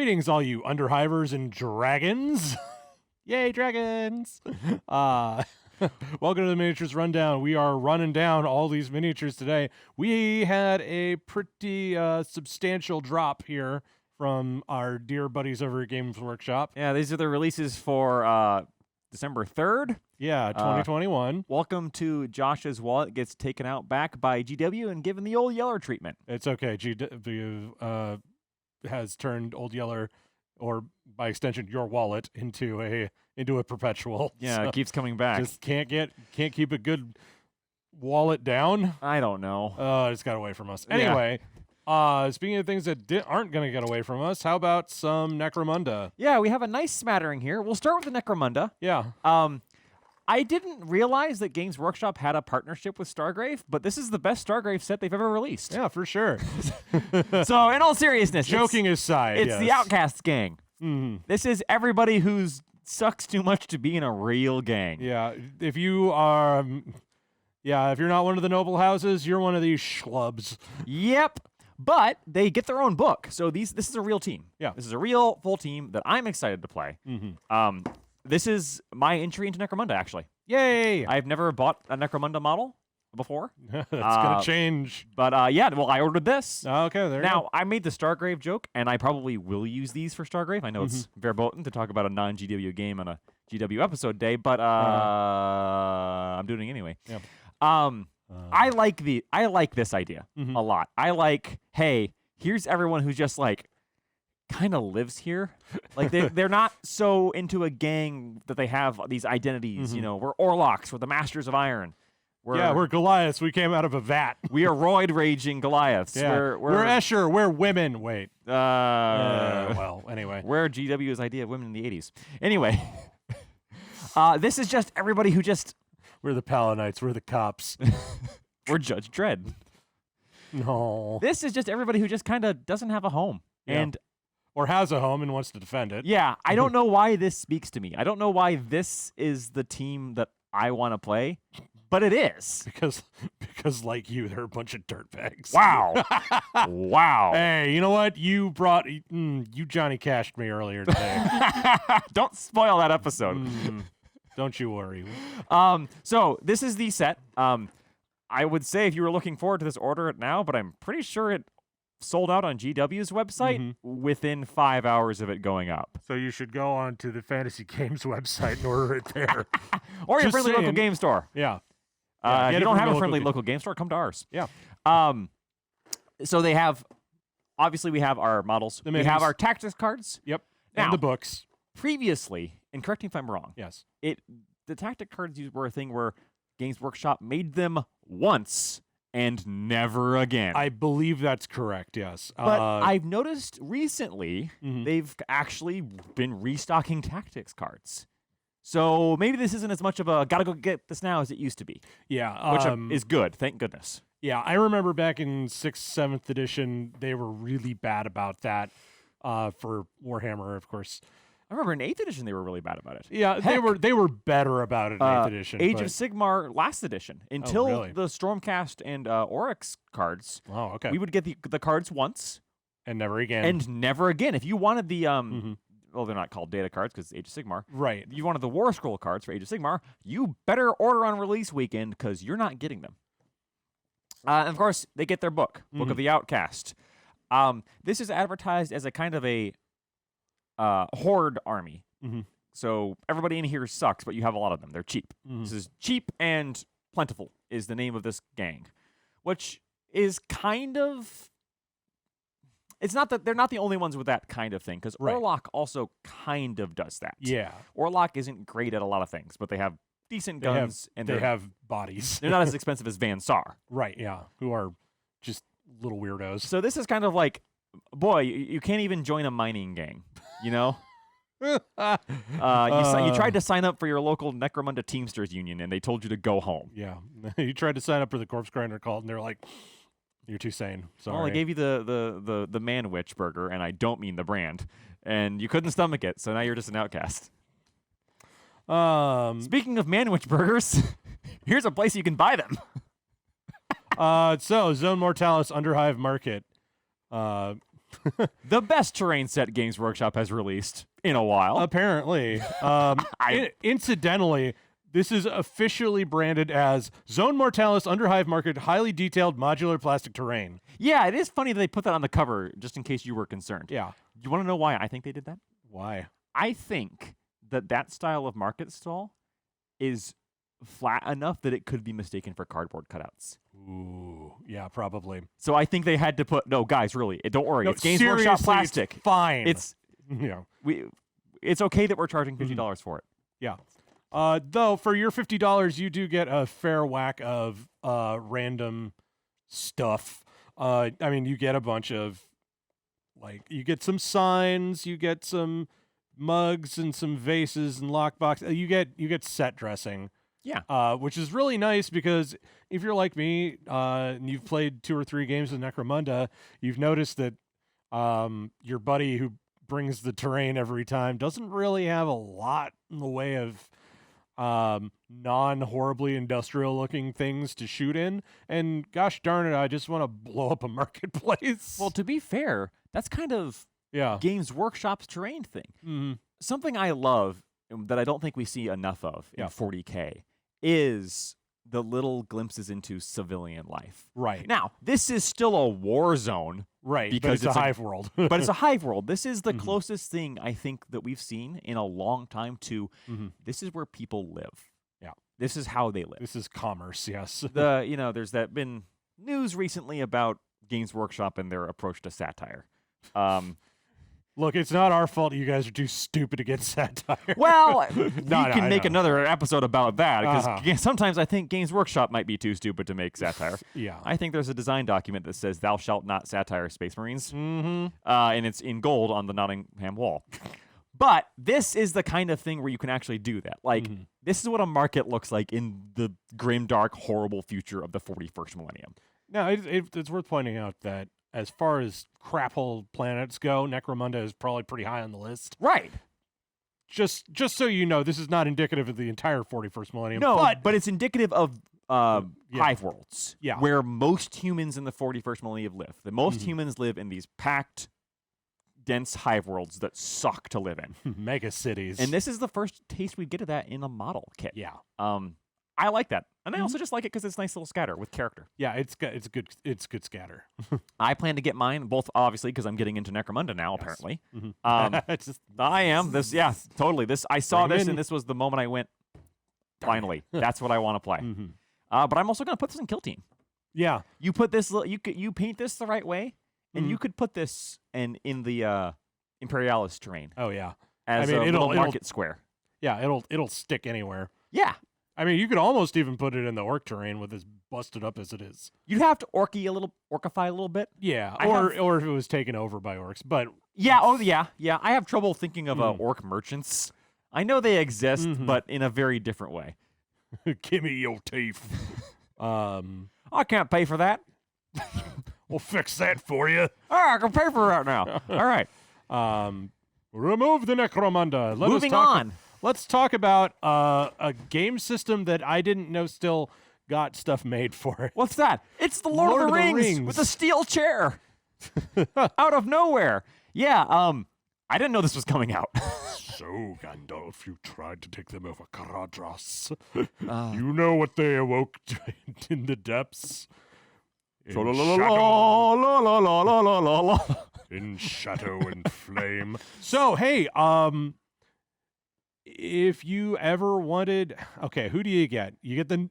Greetings, all you underhivers and dragons. Yay, dragons. Welcome to the Miniatures Rundown. We are running down all these miniatures today. We had a pretty substantial drop here from our dear buddies over at Games Workshop. Yeah, these are the releases for December 3rd. Yeah, 2021. Welcome to Josh's wallet gets taken out back by GW and given the Old Yeller treatment. It's okay. GW has turned Old Yeller, or by extension, your wallet, into a perpetual. Yeah, So it keeps coming back. just can't keep a good wallet down. I don't know. It's got away from us. Yeah. Anyway, speaking of things that aren't going to get away from us, how about some Necromunda? Yeah, we have a nice smattering here. We'll start with the Necromunda. Yeah. I didn't realize that Games Workshop had a partnership with Stargrave, but this is the best Stargrave set they've ever released. Yeah, for sure. So, in all seriousness, Joking aside, it's yes. the Outcast Gang. Mhm. This is everybody who's sucks too much to be in a real gang. Yeah, if you are, if you're not one of the noble houses, you're one of these schlubs. Yep. But they get their own book. So this is a real team. Yeah. This is a real full team that I'm excited to play. Mm-hmm. This is my entry into Necromunda, actually. Yay! I've never bought a Necromunda model before. That's gonna change. But I ordered this. Okay, there you Now, go. I made the Stargrave joke, and I probably will use these for Stargrave. I know it's Mm-hmm. verboten to talk about a non-GW game on a GW episode day, but I'm doing it anyway. Yep. I like this idea Mhm. a lot. I like, hey, here's everyone who just like kind of lives here. Like they're not so into a gang that they have these identities. Mhm. You know, we're Orlocks, we're the Masters of Iron. We're Goliaths. We came out of a vat. We are roid raging Goliaths. Yeah. We're Escher. We're women. Wait. Well, anyway. We're GW's idea of women in the 80s. Anyway, this is just everybody who just We're the Palinites. We're the cops. we're Judge Dredd. No. This is just everybody who just kind of doesn't have a home. Yeah. And Or has a home and wants to defend it. yeah, I don't know why this speaks to me. I don't know why this is the team that I want to play, but it is. Because like you, they're a bunch of dirtbags. Wow. Wow. Hey, you know what? You Johnny Cashed me earlier today. Don't spoil that episode. Don't you worry. So this is the set. I would say if you were looking forward to this, order it now, but I'm pretty sure it sold out on GW's website within 5 hours of it going up. So you should go on to the Fantasy Games website and order it there. Or your Just friendly local saying. game store. Yeah. If get you it don't from have your a friendly local local game store, come to ours. Yeah. So they have, obviously we have our models. The We minis. have our tactics cards. Yep. Now, And the books. previously, and correct me if I'm wrong, Yes. the tactic cards were a thing where Games Workshop made them once and never again. I believe that's correct, yes. But I've noticed recently Mhm. they've actually been restocking tactics cards. So maybe this isn't as much of a gotta go get this now as it used to be, Yeah. which is good. Thank goodness. Yeah, I remember back in 6th, 7th edition, they were really bad about that for Warhammer, of course. I remember in 8th edition they were really bad about it. Yeah, Heck, they were better about it in 8th edition. Age but- of Sigmar last edition. Until really? the Stormcast and Oryx cards, Oh, okay. we would get the cards once And never again. and never again. If you wanted the Mhm. well, they're not called data cards because Age of Sigmar. Right. If you wanted the War Scroll cards for Age of Sigmar, you better order on release weekend because you're not getting them. And of course, they get their book of the Outcast. This is advertised as a kind of a horde army. Mhm. So everybody in here sucks, but you have a lot of them. They're cheap. This is cheap and plentiful is the name of this gang, which is kind of. It's not that they're not the only ones with that kind of thing, because Right. Orlok also kind of does that. Yeah. Orlok isn't great at a lot of things, but they have decent They have- guns, and They they're have bodies. they're not as expensive as Van Sar. Right, yeah. Who are just little weirdos. So this is kind of like, boy, you can't even join a mining gang, you know? You tried to sign up for your local Necromunda Teamsters Union, and they told you to go home. Yeah. You tried to sign up for the Corpse Grinder cult, and they're like, you're too sane. Sorry. Well, I gave you the Man Witch burger, and I don't mean the brand, and you couldn't stomach it, so now you're just an outcast. Speaking of Man Witch burgers, here's a place you can buy them. So Zone Mortalis Underhive Market. the best terrain set Games Workshop has released in a while. Apparently. Incidentally, this is officially branded as Zone Mortalis Underhive Market Highly Detailed Modular Plastic Terrain. Yeah, it is funny that they put that on the cover, just in case you were concerned. Yeah. You want to know why I think they did that? Why? I think that style of market stall is flat enough that it could be mistaken for cardboard cutouts. Ooh, yeah, probably. So I think they had to put, no, guys, really, don't worry. No, It's Games Workshop seriously, plastic. It's fine. It's yeah. It's okay that we're charging $50 for it. Yeah. Though for your $50, you do get a fair whack of random stuff. I mean, you get a bunch of you get some signs, you get some mugs and some vases and lockbox. You get set dressing. Yeah. Which is really nice because if you're like me, and you've played 2 or 3 games with Necromunda, you've noticed that your buddy who brings the terrain every time doesn't really have a lot in the way of non-horribly industrial looking things to shoot in, and gosh darn it, I just want to blow up a marketplace. Well, to be fair, that's kind of yeah. Games Workshop's terrain thing. Mm-hmm. Something I love that I don't think we see enough of in 40K is the little glimpses into civilian life. Right. Now, this is still a war zone. Right, because but it's a hive world. But it's a hive world. This is the closest thing I think that we've seen in a long time to this is where people live. Yeah. This is how they live. This is commerce, yes. There's been news recently about Games Workshop and their approach to satire. Look, it's not our fault you guys are too stupid to get satire. Well, No, we can make another episode about that because sometimes I think Games Workshop might be too stupid to make satire. Yeah. I think there's a design document that says "Thou shalt not satire Space Marines," Mm-hmm. and it's in gold on the Nottingham wall. But this is the kind of thing where you can actually do that. Like, this is what a market looks like in the grim, dark, horrible future of the 41st millennium. Now, it's worth pointing out that as far as crap-hole planets go, Necromunda is probably pretty high on the list. Right. Just so you know, this is not indicative of the entire 41st millennium. No, but it's indicative of hive worlds, Yeah. where most humans in the 41st millennium live. The most humans live in these packed, dense hive worlds that suck to live in. Mega cities. And this is the first taste we get of that in a model kit. Yeah. I like that. And I also just like it because it's a nice little scatter with character. Yeah, it's good scatter. I plan to get mine, both obviously because I'm getting into Necromunda now, apparently. It's just, I am. Totally. I saw Bring this, in. and this was the moment I went, finally, that's what I want to play. But I'm also going to put this in Kill Team. yeah. You put this, you paint this the right way, and you could put this in the Imperialis terrain Oh yeah. as a little market square. Yeah, it'll stick anywhere. Yeah. I mean, you could almost even put it in the orc terrain with as busted up as it is. You'd have to orcify a little bit. Yeah, I or if it was taken over by orcs, but Yeah, yeah. I have trouble thinking of orc merchants. I know they exist, but in a very different way. give me your teeth. I can't pay for that. We'll fix that for you. I can pay for that now. All right. Remove the Necromunda. Moving on. Let's talk about a game system that I didn't know still got stuff made for it. What's that? It's the Lord of the Rings with a steel chair out of nowhere. Yeah, I didn't know this was coming out. So, Gandalf, you tried to take them over Caradhras. You know what they awoke in the depths? In shadow and flame. So, hey, if you ever wanted, okay, who do you get? You get the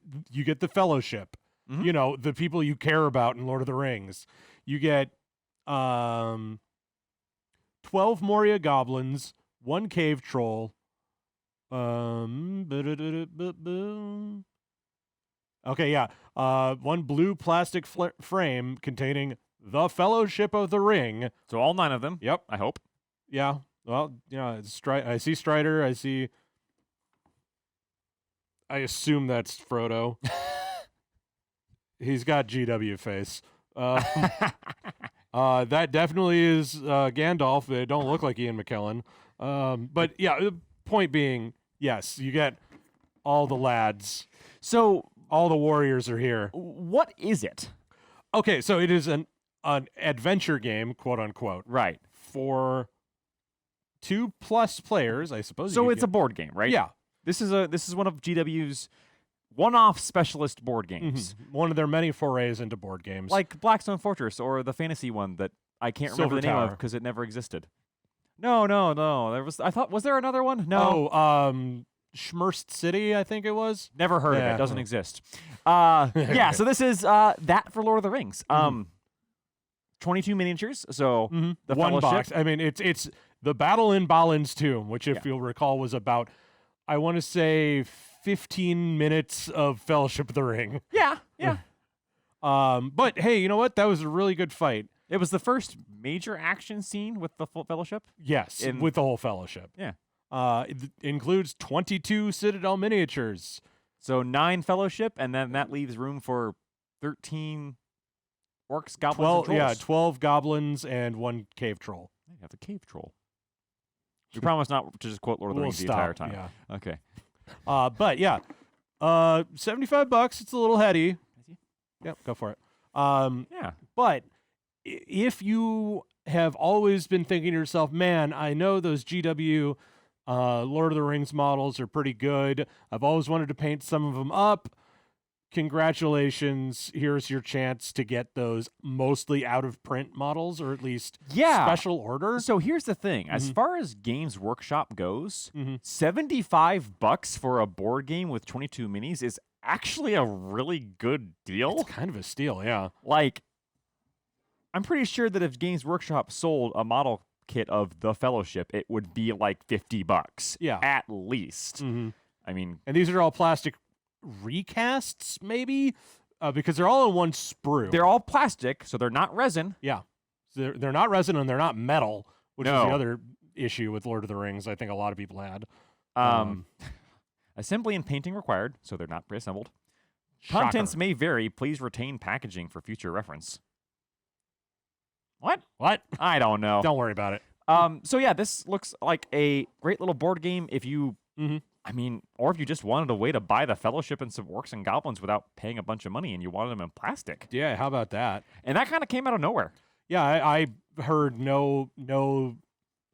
Fellowship. You know, the people you care about in Lord of the Rings. You get 12 Moria goblins, 1 cave troll. Okay, yeah. 1 blue plastic frame containing the Fellowship of the Ring. So all 9 of them. Yep. I hope. Yeah. Well, you know, I see Strider. I assume that's Frodo. He's got GW face. That definitely is Gandalf. They don't look like Ian McKellen. But yeah, the point being, yes, you get all the lads. So all the warriors are here. What is it? Okay, so it is an an adventure game, quote unquote, Right. for 2+ players, I suppose. So it's a board game, right? Yeah. This is one of GW's one-off specialist board games. One of their many forays into board games. Like Blackstone Fortress or the fantasy one that I can't remember Silver the name of Tower. because it never existed. No. Was there another one? No. Schmerst City, I think it was. Never heard of Yeah. it. Doesn't exist. Yeah, so this is that for Lord of the Rings. 22 miniatures, so the one Fellowship. box. I mean, it's the battle in Balin's tomb, which, if you'll recall, was about, I want to say, 15 minutes of Fellowship of the Ring. Yeah. But hey, you know what? That was a really good fight. It was the first major action scene with the full Fellowship. Yes, with the whole Fellowship. Yeah. It includes 22 Citadel miniatures. So 9 Fellowship, and then that leaves room for 13 orcs, goblins, and trolls. 12 goblins and 1 cave troll. You have the cave troll. We promise not to just quote Lord of the We'll Rings the stop, entire time. yeah. Okay. But yeah, $75. It's a little heady. Is he? Yep, go for it. Yeah. But if you have always been thinking to yourself, man, I know those GW Lord of the Rings models are pretty good. I've always wanted to paint some of them up. Congratulations. Here's your chance to get those mostly out of print models, or at least special order. So here's the thing. As far as Games Workshop goes, $75 for a board game with 22 minis is actually a really good deal. It's kind of a steal, yeah. Like, I'm pretty sure that if Games Workshop sold a model kit of the Fellowship, it would be like $50. Yeah. At least. I mean, and these are all plastic recasts, maybe, because they're all in one sprue. they're all plastic, so they're not resin. Yeah, they're not resin and they're not metal, which is No. the other issue with Lord of the Rings. I think a lot of people had. Assembly and painting required, so they're not preassembled. Shocker. Contents may vary. Please retain packaging for future reference. What? I don't know. Don't worry about it. So yeah, this looks like a great little board game if you, I mean, or if you just wanted a way to buy the Fellowship and some orcs and goblins without paying a bunch of money and you wanted them in plastic. Yeah, how about that? And that kind of came out of nowhere. Yeah, I heard no.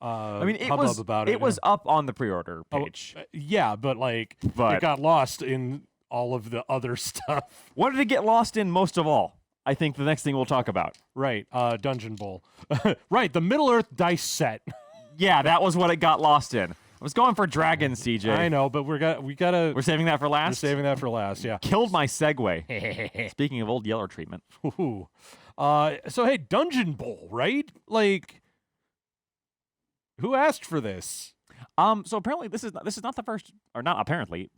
I mean, it hubbub was about it. it was up on the pre-order page. Yeah, but like But- it got lost in all of the other stuff. What did it get lost in most of all? I think the next thing we'll talk about. Right, Dungeon Bowl. Right, the Middle Earth dice set. Yeah, that was what it got lost in. I was going for dragons, CJ. I know, but we gotta. We're saving that for We're last. saving that for last. Yeah. Killed my segue. Speaking of Old Yeller treatment. Ooh. So hey, Dungeon Bowl, right? Like, who asked for this? So apparently this is not the first, or not apparently.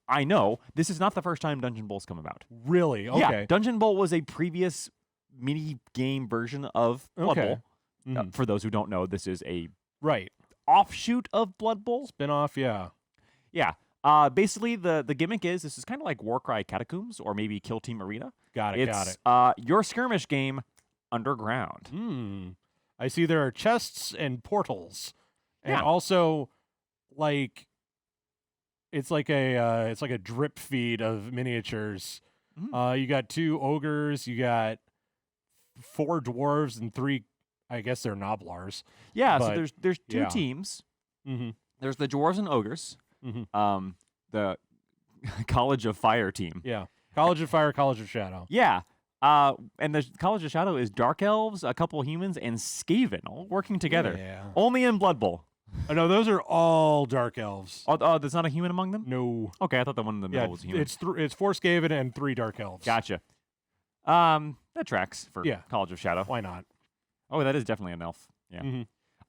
I know this is not the first time Dungeon Bowl's come about. Really? Okay. Yeah, Dungeon Bowl was a previous mini game version of Blood Okay. Bowl. For those who don't know, this is a Right. offshoot of Blood Bowl. Spin-off, yeah. Yeah. Basically, the gimmick is this is kind of like Warcry Catacombs or maybe Kill Team Arena. Got it. It's your skirmish game underground. I see there are chests and portals, and Yeah. also like it's like a drip feed of miniatures. You got 2 ogres, you got 4 dwarves, and 3. I guess they're Noblars. Yeah. But, so there's 2 yeah. teams. Mm-hmm. There's the dwarves and ogres. Mm-hmm. The College of Fire team. Yeah. College of Fire, College of Shadow. Yeah. And the College of Shadow is Dark Elves, a couple humans, and Skaven all working together. Yeah. Only in Blood Bowl. Oh, no, those are all Dark Elves. Oh, there's not a human among them? No. Okay, I thought the one in the middle was a human. It's 4 Skaven and 3 Dark Elves. Gotcha. That tracks for Yeah. College of Shadow. Why not? Oh, that is definitely an elf. Yeah. Mm-hmm.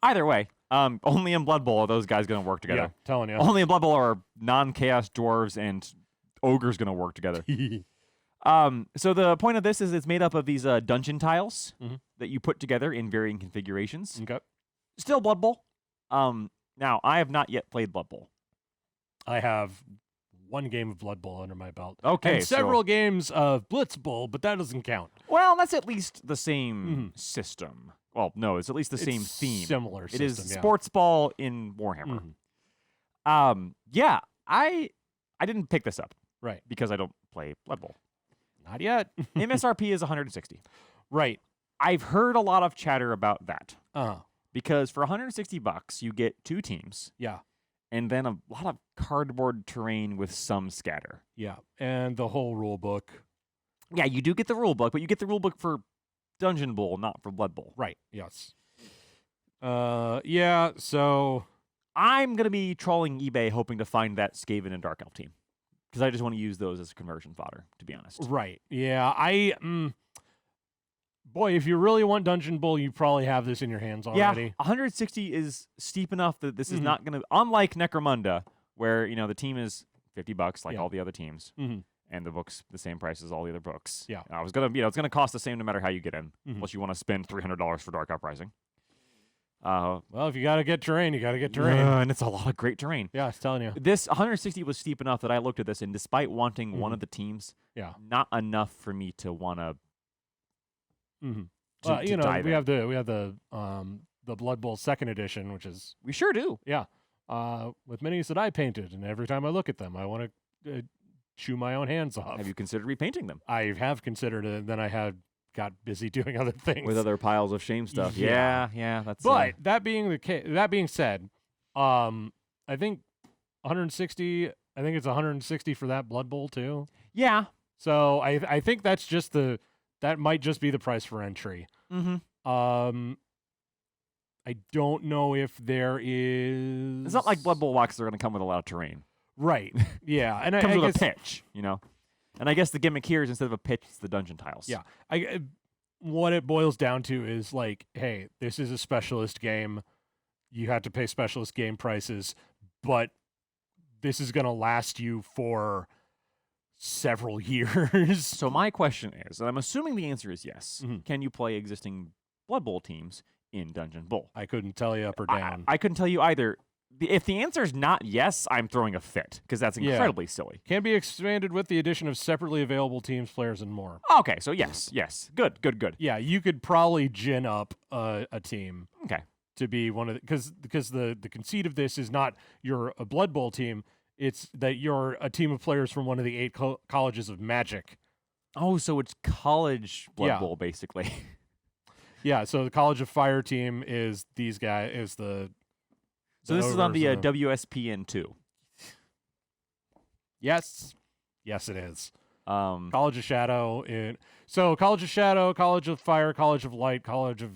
Either way, only in Blood Bowl are those guys going to work Yeah, together. telling you. Only in Blood Bowl are non-chaos dwarves and ogres going to work together. So the point of this is it's made up of these dungeon tiles that you put together in varying configurations. Okay. Still Blood Bowl. Now, I have not yet played Blood Bowl. I have 1 game of Blood Bowl under my belt. Okay, And several games of Blitz Bowl, but that doesn't count. Well, that's at least the same system. Well, no, it's at least the same It's theme. Similar It system, is yeah. sports ball in Warhammer. Yeah, I didn't pick this up Right. because I don't play Blood Bowl. Not yet. MSRP is 160. Right. I've heard a lot of chatter about that. Uh-huh. Because for $160, you get 2 teams. Yeah. And then a lot of cardboard terrain with some scatter. Yeah. And the whole rule book. Yeah, you do get the rule book, but you get the rule book for Dungeon Bowl, not for Blood Bowl. Right. Yes. Yeah, so I'm going to be trolling eBay hoping to find that Skaven and Dark Elf team. Because I just want to use those as conversion fodder, to be honest. Right. Yeah, boy, if you really want Dungeon Bowl, you probably have this in your hands already. Yeah, 160 is steep enough that this is not going to, unlike Necromunda, where, the team is $50 like all the other teams, and the book's the same price as all the other books. Yeah. I was going to, it's going to cost the same no matter how you get in, unless you want to spend $300 for Dark Uprising. Well, if you got to get terrain, you got to get terrain. And it's a lot of great terrain. Yeah, I was telling you. This 160 was steep enough that I looked at this, and despite wanting one of the teams, not enough for me to want to. Well, we have the Blood Bowl 2nd edition, which is we sure do. Yeah, with minis that I painted, and every time I look at them, I want to chew my own hands off. Have you considered repainting them? I have considered it, and then I got busy doing other things with other piles of shame stuff. Yeah, that's. But that being the case, that being said, I think 160. I think it's 160 for that Blood Bowl too. Yeah. So I think that's just that might just be the price for entry. I don't know if there is. It's not like Blood Bowl walks are going to come with a lot of terrain. Right. Yeah, and it comes I with guess, a pitch, And I guess the gimmick here is instead of a pitch, it's the dungeon tiles. Yeah. What it boils down to is like, hey, this is a specialist game. You have to pay specialist game prices, but this is going to last you for several years. So my question is, and I'm assuming the answer is yes, can you play existing Blood Bowl teams in Dungeon Bowl? I couldn't tell you up or down. I couldn't tell you either. If the answer is not yes, I'm throwing a fit because that's incredibly silly. Can be expanded with the addition of separately available teams, players, and more. Okay, so yes. Good. Yeah, you could probably gin up a team. Okay. To be one of the, because the conceit of this is not you're a Blood Bowl team, it's that you're a team of players from one of the 8 colleges of magic. Oh, so it's college Blood Bowl basically. Yeah, so the College of Fire team is these guys So this is on the WSPN 2. Yes, it is. College of Shadow. College of Shadow, College of Fire, College of Light, College of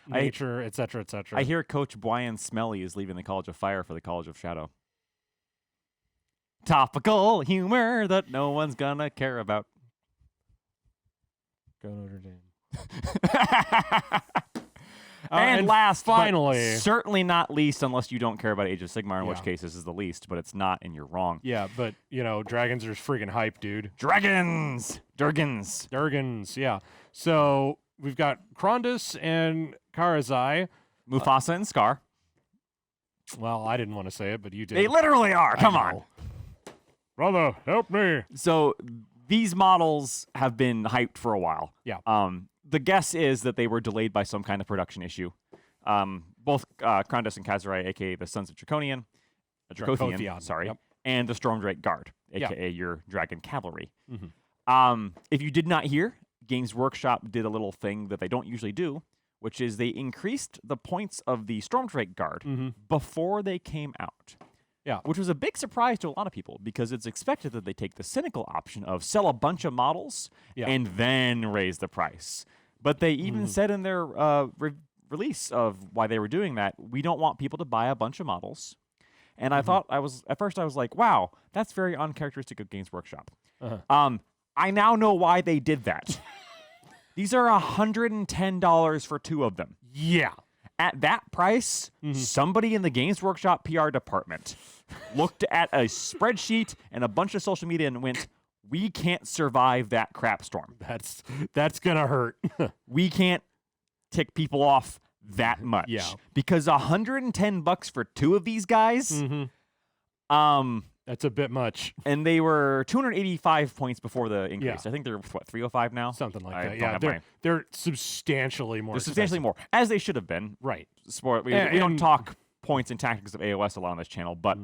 Nature, etc., etc. I hear Coach Brian Smelly is leaving the College of Fire for the College of Shadow. Topical humor that no one's gonna care about. Go Notre Dame. And last, finally, but certainly not least, unless you don't care about Age of Sigmar, in which case this is the least, but it's not, and you're wrong. Yeah, but, dragons are freaking hype, dude. Dragons! Durgans, yeah. So, we've got Krondys and Karazai. Mufasa and Scar. Well, I didn't want to say it, but you did. They literally are! Come on! Brother, help me! So, these models have been hyped for a while. Yeah. The guess is that they were delayed by some kind of production issue. Both Krondys and Kazurai, a.k.a. the Sons of Dracothian, and the Stormdrake Guard, a.k.a. your Dragon Cavalry. If you did not hear, Games Workshop did a little thing that they don't usually do, which is they increased the points of the Stormdrake Guard before they came out. Yeah. Which was a big surprise to a lot of people because it's expected that they take the cynical option of sell a bunch of models and then raise the price. But they even said in their release of why they were doing that, we don't want people to buy a bunch of models. And I thought at first I was like, wow, that's very uncharacteristic of Games Workshop. I now know why they did that. These are $110 for 2 of them. Yeah. At that price, somebody in the Games Workshop PR department looked at a spreadsheet and a bunch of social media and went, we can't survive that crap storm. That's gonna hurt. We can't tick people off that much. Yeah. Because $110 for 2 of these guys, that's a bit much. And they were 285 points before the increase. Yeah. I think they're 305 now? Something like that. Yeah, they're substantially more. Substantially more, as they should have been. Right. We don't talk points and tactics of AOS a lot on this channel, but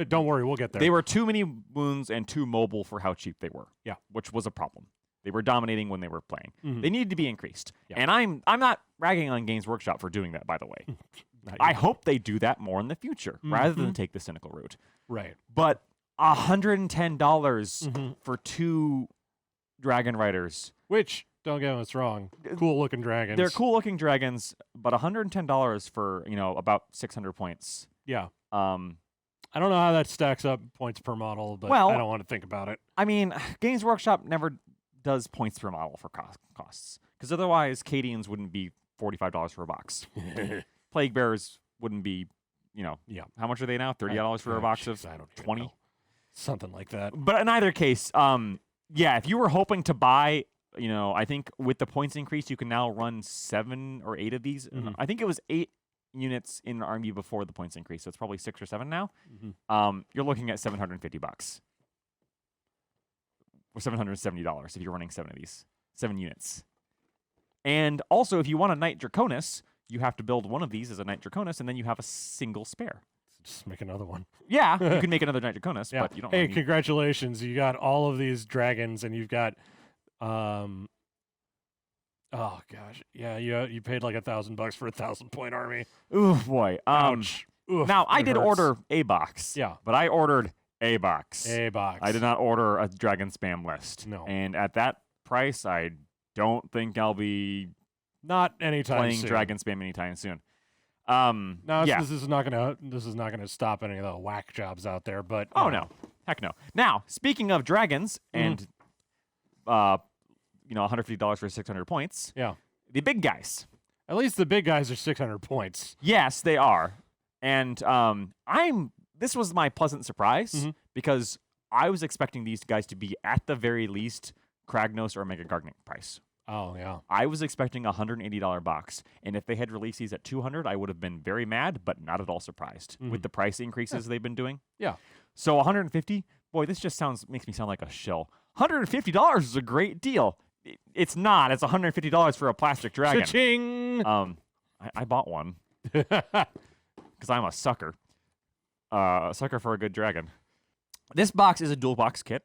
don't worry, we'll get there. They were too many wounds and too mobile for how cheap they were. Yeah. Which was a problem. They were dominating when they were playing. Mhm. They need to be increased. Yeah. And I'm not ragging on Games Workshop for doing that, by the way. I hope they do that more in the future rather than take the cynical route. Right. But $110 Mhm. for 2 dragon riders. Which, don't get us wrong, cool looking dragons. They're cool looking dragons, but $110 for, about 600 points. Yeah. Um, I don't know how that stacks up points per model, but Well- I don't want to think about it. I mean, Games Workshop never does points per model for costs. Because otherwise, Cadians wouldn't be $45 for a box. Plague Bears wouldn't be, Yeah. how much are they now? $30 for a box of I don't even 20? know. Something like that. But in either case, if you were hoping to buy, I think with the points increase, you can now run 7 or 8 of these. Mhm. I think it was 8 units in an army before the points increase, so it's probably 6 or 7 now. Mhm. You're looking at $750 or $770 if you're running 7 of these, 7 units. And also, if you want a Knight Draconis, you have to build one of these as a Knight Draconis, and then you have a single spare. Just make another one. Yeah, you can make another Knight Draconis, Yeah. but you don't. Hey, really need- congratulations. You got all of these dragons and you've got oh gosh. Yeah, you paid like $1,000 for a 1,000-point army. Ooh boy. Ouch. Oof, Now I it did hurts. order a box. Yeah. But I ordered a box. A box. I did not order a dragon spam list. No. And at that price, I don't think I'll be Not anytime playing soon. dragon spam anytime soon. No, yeah. this is not gonna stop any of the whack jobs out there. But Oh no, heck no. Now speaking of dragons and $150 for 600 points. Yeah. The big guys. At least the big guys are 600 points. Yes, they are. And this was my pleasant surprise Mhm. because I was expecting these guys to be at the very least Kragnos or Mega Gargant price. Oh yeah. I was expecting a $180 box, and if they had released these at $200, I would have been very mad, but not at all surprised with the price increases they've been doing. Yeah. So $150, boy, this just makes me sound like a shill. $150 is a great deal. It's not. It's $150 for a plastic dragon. Cha-ching! I bought one because I'm a sucker. A sucker for a good dragon. This box is a dual box kit.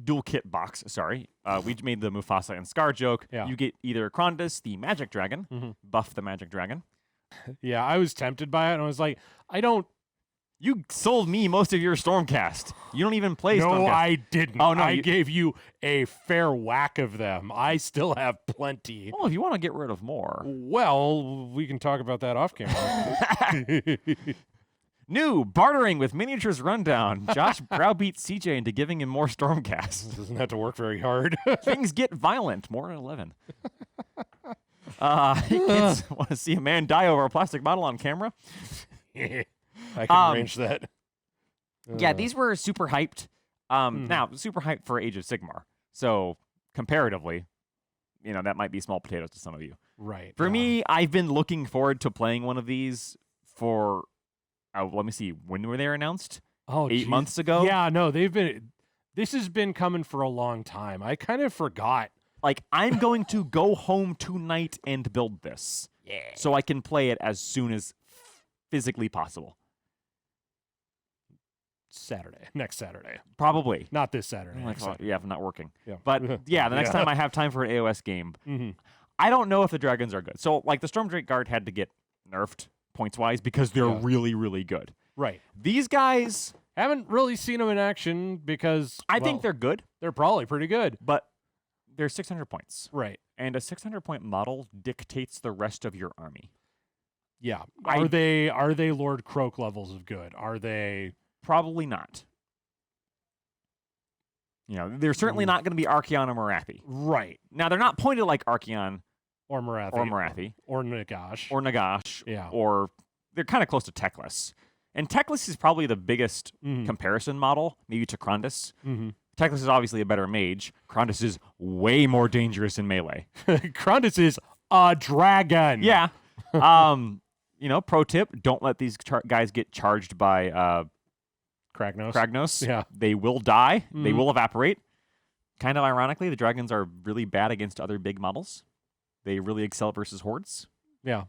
Dual kit box, sorry. We made the Mufasa and Scar joke. Yeah. You get either Krondys, the magic dragon, Buff the magic dragon. Yeah, I was tempted by it, and I was like, I don't. You sold me most of your Stormcast. You don't even play No, Stormcast. I didn't. Oh, no, I you- gave you a fair whack of them. I still have plenty. Well, if you want to get rid of more. Well, we can talk about that off camera. New bartering with miniatures rundown. Josh browbeats CJ into giving him more Stormcast. Doesn't have to work very hard. Things get violent. More at 11. Kids want to see a man die over a plastic bottle on camera? I can arrange that. Yeah, these were super hyped. Now, super hyped for Age of Sigmar. So, comparatively, that might be small potatoes to some of you. Right. For me, I've been looking forward to playing one of these for, let me see, when were they announced? 8 geez. months ago? Yeah, no, this has been coming for a long time. I kind of forgot. Like, I'm going to go home tonight and build this. Yeah. So I can play it as soon as physically possible. Next Saturday. Probably. Not this Saturday. I'm like, next oh, Saturday. yeah, if I'm not working. Yeah. But yeah, the next time I have time for an AOS game, I don't know if the dragons are good. So, like, the Stormdrake Guard had to get nerfed points-wise because they're really, really good. Right. These guys, Haven't really seen them in action because I think they're good, they're probably pretty good. but they're 600 points. Right. And a 600-point model dictates the rest of your army. Yeah. I- Are they Lord Croak levels of good? Are they? Probably not. They're certainly not going to be Archeon or Marathi. Right. Now, they're not pointed like Archeon Or Marathi. or Marathi Or Nagash. or Nagash. Yeah. Or they're kind of close to Teclis. And Teclis is probably the biggest comparison model, maybe to Krondys. Teclis is obviously a better mage. Krondys is way more dangerous in melee. Krondys is a dragon. Yeah. Pro tip, don't let these guys get charged by Kragnos. Kragnos. Yeah. They will die. They will evaporate. Kind of ironically, the dragons are really bad against other big models. They really excel versus hordes. Yeah.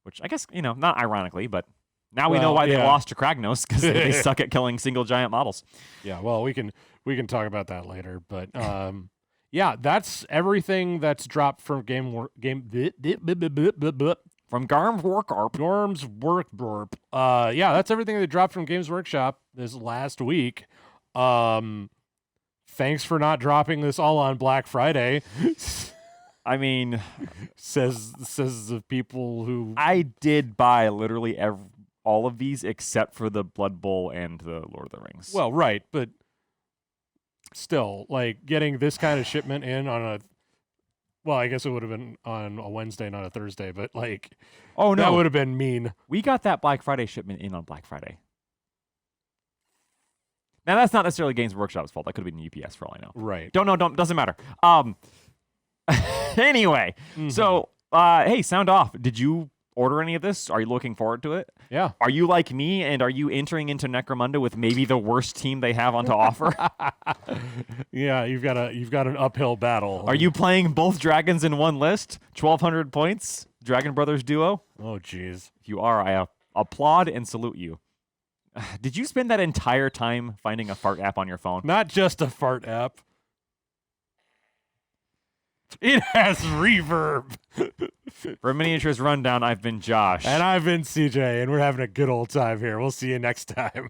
Which I guess, not ironically, but now we know why they lost to Kragnos, because they suck at killing single giant models. Yeah. Well, we can talk about that later, but yeah, that's everything that's dropped from From Garm's Workarp. Norm's Work Burp. Yeah, that's everything that dropped from Games Workshop this last week. Thanks for not dropping this all on Black Friday. I mean, says the people who I did buy literally all of these except for the Blood Bowl and the Lord of the Rings. Well, right, but still, like getting this kind of shipment in on a, well, I guess it would have been on a Wednesday, not a Thursday, but like, oh no, that would have been mean. We got that Black Friday shipment in on Black Friday. Now that's not necessarily Games Workshop's fault. That could have been UPS for all I know. Right. Doesn't matter. Anyway, so hey, sound off. Did you order any of this? Are you looking forward to it? Yeah. Are you like me, and are you entering into Necromunda with maybe the worst team they have on to offer? Yeah, you've got an uphill battle. Are you playing both dragons in one list? 1,200 points, Dragon Brothers duo? Oh, jeez. If you are, I applaud and salute you. Did you spend that entire time finding a fart app on your phone? Not just a fart app. It has reverb. For a Miniatures Rundown, I've been Josh. And I've been CJ, and we're having a good old time here. We'll see you next time.